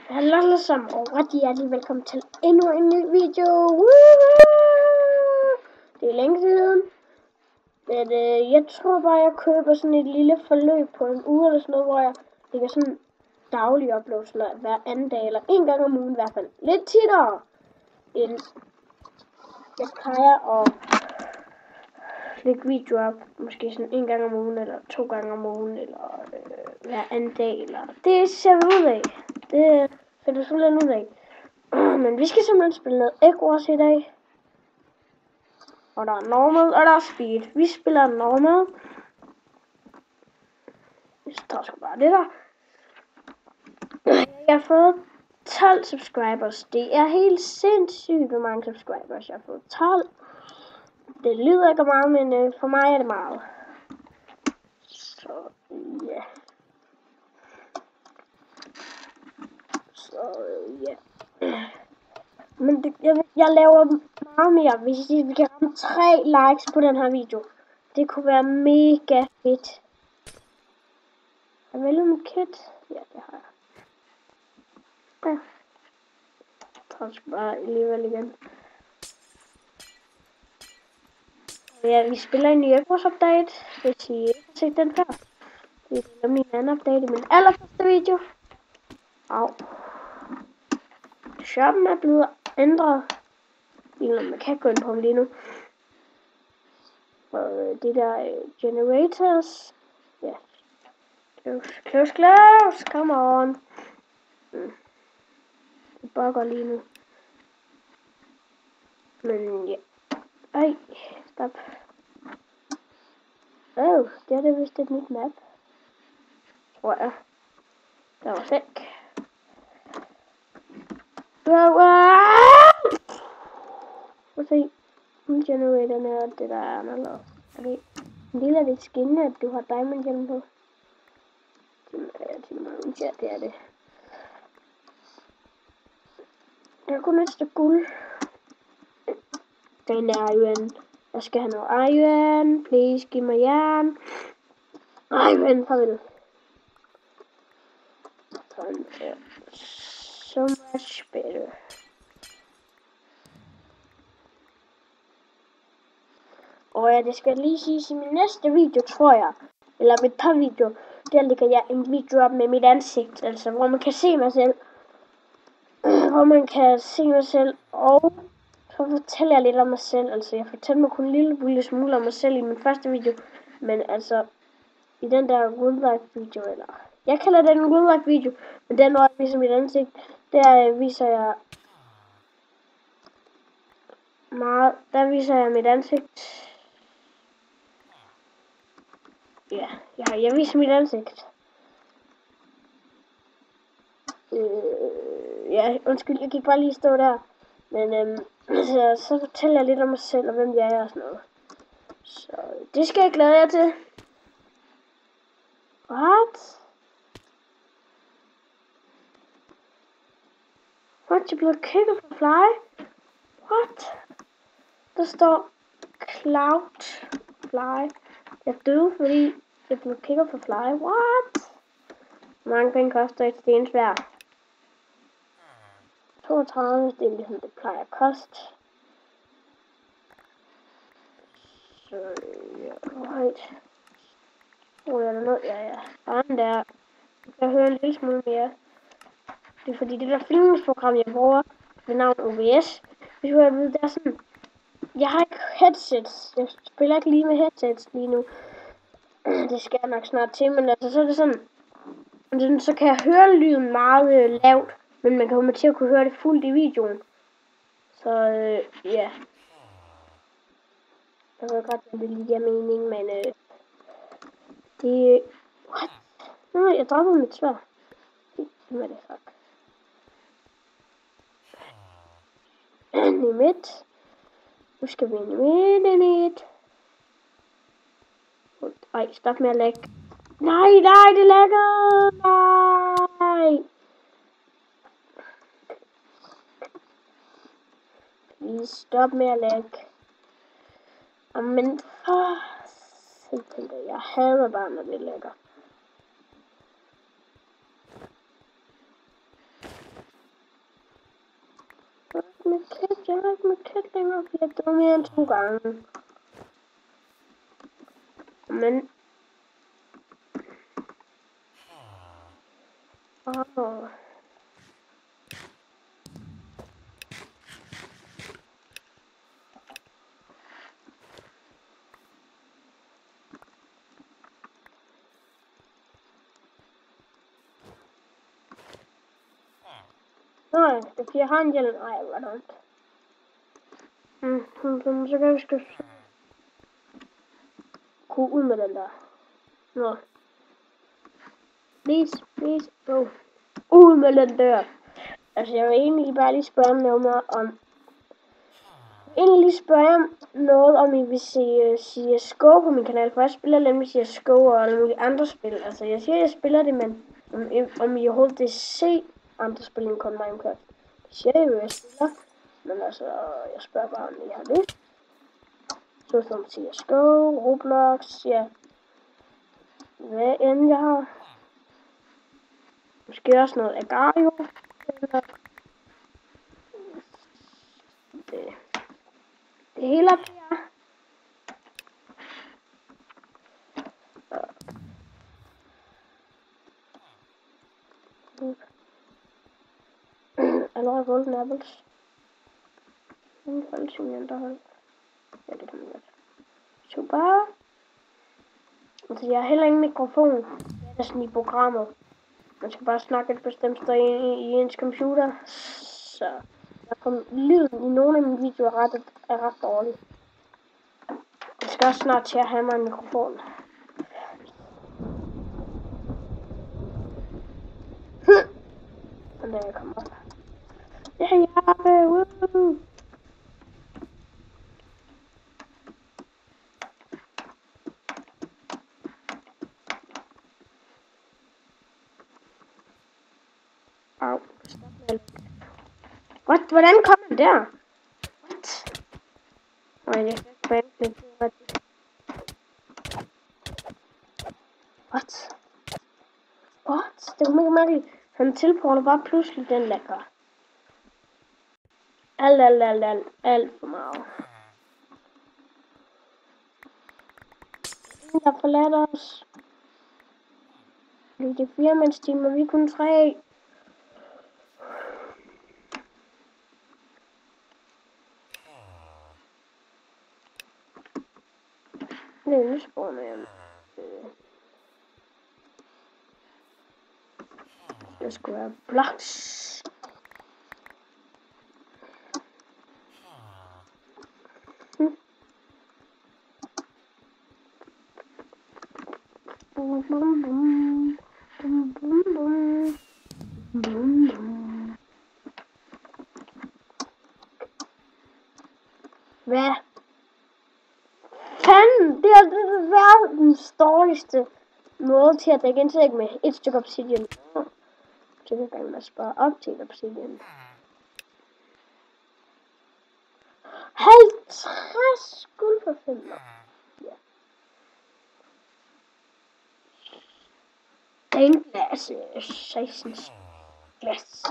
Hallo alle sammen, og rigtig hjertelig velkommen til endnu en ny video. Det er længe siden, men jeg tror bare, jeg køber sådan et lille forløb på en uge eller sådan noget, hvor jeg lægger sådan daglige uploads hver anden dag, eller en gang om ugen i hvert fald. Lidt titere end jeg plejer at lægge videoer op, måske sådan en gang om ugen, eller 2 gange om ugen, eller hver anden dag, eller det ser vi ud af. Det finder vi simpelthen ud af. Men vi skal simpelthen spille noget Egg Wars i dag. Og der er normal, og der er speed. Vi spiller normal. Vi tager sgu bare det der. Jeg har fået 12 subscribers. Det er helt sindssygt, hvor mange subscribers jeg har fået. 12. Det lyder ikke meget, men for mig er det meget. Så ja. Men jeg laver meget mere, hvis vi kan ramme 3 likes på den her video. Det kunne være mega fedt. Har jeg vælget mit kit? Ja, det har jeg. Ja. Jeg tror sgu bare alligevel igen. Ja, vi spiller en ny Egg Wars update, hvis I ikke har set den før. Det er min anden update i min allerførste video. Au. Shoppen er blevet ændret. Man kan gå ind på dem lige nu. Og det der generators. Ja. Close, come on. Det bugger lige nu. Men ja. Ej, stop. Det er det vist et nyt map. Tror jeg. Der var væk. Prøv at se. Generatorerne og det der er anderledes. Okay. En del af det skin, at du har diamond hjelm på. Ja, det er det. Der er kun et stykke guld. Den er iron. Jeg skal have noget iron. Please, giv mig jern. Iron, farvel. Sådan der. So much better. Og ja, det skal lige siges i min næste video, tror jeg. Eller mit par videoer. Der lægger jeg en video op med mit ansigt. Altså, hvor man kan se mig selv. Og så fortæller jeg lidt om mig selv. Altså, jeg fortæller mig kun en lille smule om mig selv i min første video. Men altså, i den der real life video, eller... Jeg kalder den en real life video. Men den, hvor jeg viser mit ansigt, der viser jeg mit ansigt. Ja, jeg viser mit ansigt. Ja, undskyld, jeg gik bare lige stå der. Men så fortæller jeg lidt om mig selv og hvem jeg er og sådan noget. Så det skal jeg glæde jer til. What? What? You blevet kicket for fly? What? Der står Cloud Fly. Jeg døde, fordi jeg blev kicket for fly. What? Hvor mange penge koster et stensværd? 32, det er ligesom det plejer at koste. Så ja, right. Er der noget? Ja. Sådan der. Jeg kan høre en lille smule mere. Det er fordi det der filmingsprogram, jeg bruger ved navn OBS. Hvis du har vide, det er sådan. Jeg har ikke headsets. Jeg spiller ikke lige med headsets lige nu. Det skal jeg nok snart til, men altså så er det sådan. Så kan jeg høre lyden meget lavt. Men man kommer til at kunne høre det fuldt i videoen. Så ja. Jeg ved godt, at det lige giver mening, men det... What? Nej, jeg droppede mit sværd. Hvad er det fuck? Limit. Nu skal vi limit. Ej, stop med at lægge. Nej, det lægger. Nej. Please, stop med at lægge. Men simpelthen, jeg hader bare, når det lægger. med kæt. Jeg har ikke med kæt længere, for jeg døde mere end 2 gange. Men... Nej, det er fordi jeg har en hjelm. Ej, hvor er det. Så kan vi skal kunne ud med den der. Nå. Please, go. Ud med den der. Altså, jeg vil egentlig bare lige spørge om... noget om I vil se CSGO på min kanal, for jeg spiller nemlig CSGO og alle mulige andre spil. Altså, jeg siger, jeg spiller det, men om I overhovedet det se andre spil end kun Minecraft. Det siger jeg jo, jeg spiller. Men altså, jeg spørger bare, om I har lyst. Så som CSGO, Roblox, ja. Hvad end jeg har. Måske også noget Agario. Eller det hele op her. Allerede golden apples. En falsimenter. Ja, det kan man godt. Super. Altså, jeg har heller ingen mikrofon. Det er sådan i programmet. Man skal bare snakke et bestemt sted i ens computer. Så lyden i nogle af mine videoer er ret dårlig. Jeg skal også snart til at have mig en mikrofon. Og der jeg kommer op. Ja, woo! Au. What? Hvordan kom han der? What? Nej, jeg kan ikke vente. What? Det var mega mærkeligt. Han tilporter bare pludselig den lækker. Alt for meget. Der forlader os. Det er 4-mandstimer, vi er kun 3. Nu spawner jeg. Det skulle være blocks. Hvad? Fanden, det er verdens dårligste måde til at dække indtægt med et stykke obsidian. Så kan jeg spare op til et obsidian. 50 guld for 5. Ja. En glas. 16 glas.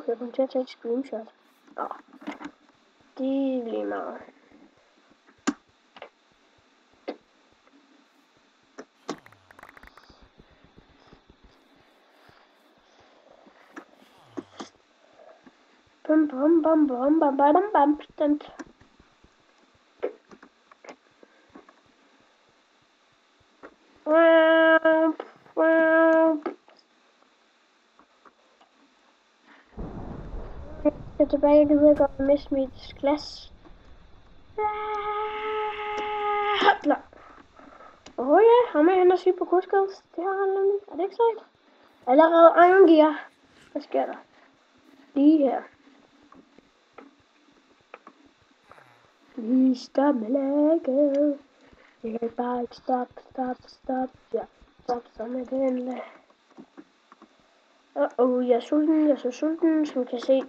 Jeg kom til at tage et screenshot. Det er lige meget. Jeg er tilbage, jeg gider ikke at miste mit glas. Hopla. Ja, ham er han og syg på kurskals. Det har han nemlig. Er det ikke sejt? Allerede Iron Gear. Hvad sker der? Lige her. Lige stop med lægget. Jeg kan bare ikke stop. Ja, stop så med den. Jeg er sulten, jeg er så sulten, som I kan se.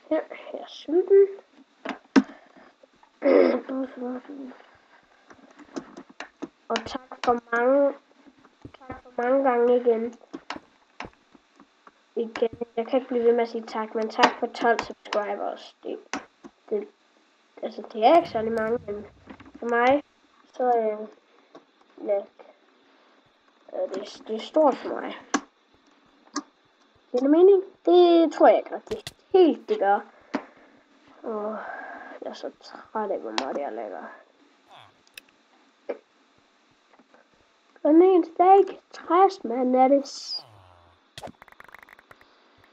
Her, jeg er sulten. Og tak for mange gange igen. Jeg kan ikke blive ved med at sige tak, men tak for 12 subscribers. Det er ikke særlig mange, men for mig, så det er stort for mig. Giver det mening? Det tror jeg ikke rigtig helt det gør. Og jeg er så træt af, hvor meget jeg lægger. Den eneste dag ikke 60, man er det.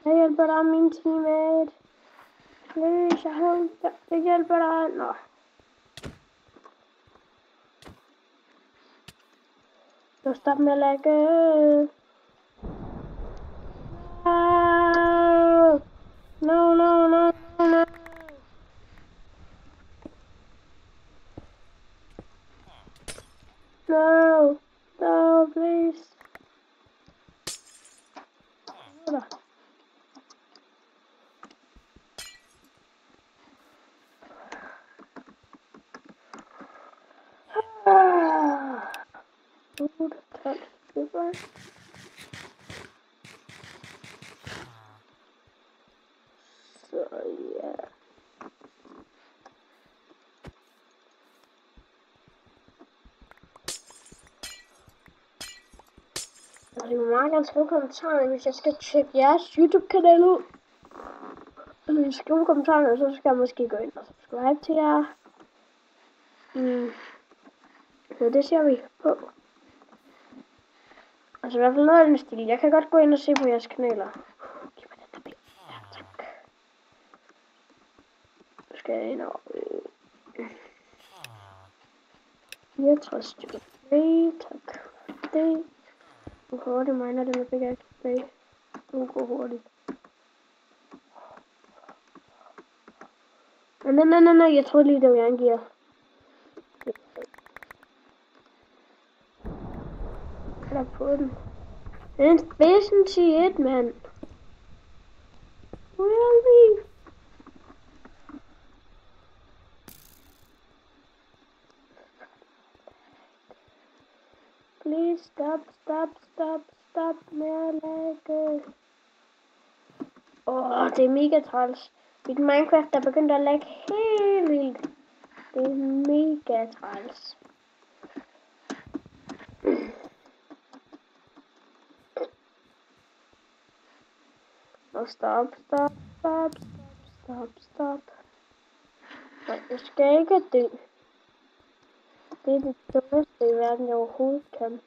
Jeg hjælper dig, min teammate. Please, jeg hjælper dig. Nå. Så stop med at lægge. No. No, please. Så ja. Og det må meget gerne skrive kommentarerne, hvis jeg skal tjekke jeres YouTube-kanal ud. Eller skrive kommentarerne, så skal jeg måske gå ind og subscribe til jer. Så det ser vi på. Altså i hvert fald noget af den stil. Jeg kan godt gå ind og se på jeres kanaler. Giv mig den der bil. Ja, tak. Nu skal jeg ind og... 64 stykker play. Tak. Det. Nu hurtigt miner det med begge play. Nu går hurtigt. Nej. Jeg tror lige, det var jeg angiver. Der på den. Det er en Spacen T1, mand. Really? Please stop med at lagge. Det er mega træls. Mit Minecraft er begyndt at lagge helt vildt. Det er mega træls. Og stop. Nej, jeg skal ikke dø. Det er det dummeste i verden, jeg overhovedet kan.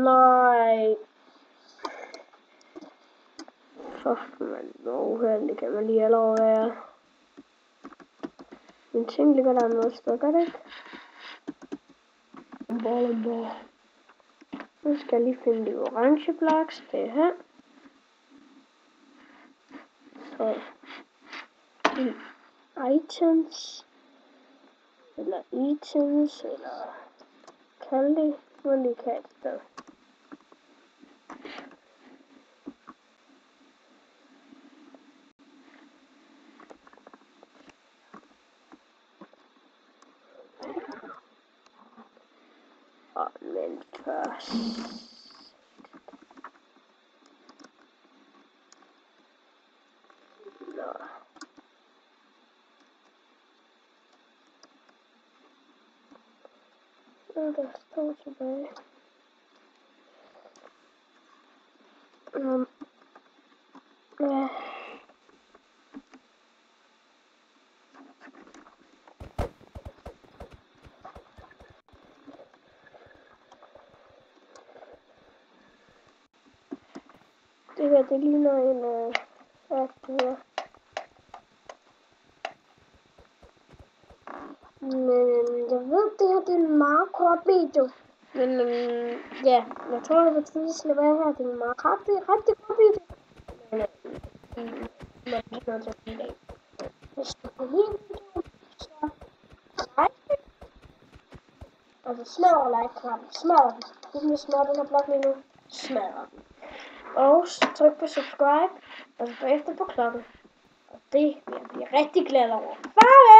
Nej! Fuck, man. Hvor uheldig kan man lige allerede være. Min ting ligger der noget sted, gør det ikke? En ball. Nu skal jeg lige finde de orange blocks. Det er her. Så. Items. Eller kald det. Hvor lige kan et sted. Men først. Nå. Der står tilbage. Ja. Det her, det ligner en hvad det her. Men jeg ved, det her det er en meget kort video. Men ja, jeg tror, det var tid at slippe af her. Det er en meget rigtig kort video. Men det er noget til i dag. Hvis du kan lide videoen, så like. Altså smadre like-knappen. Smadre den. Hvis du smadrer den her blog lige nu, smadre den. Og tryk på subscribe, og så bagefter på klokken. Og det vil jeg blive rigtig glad over. Farvel!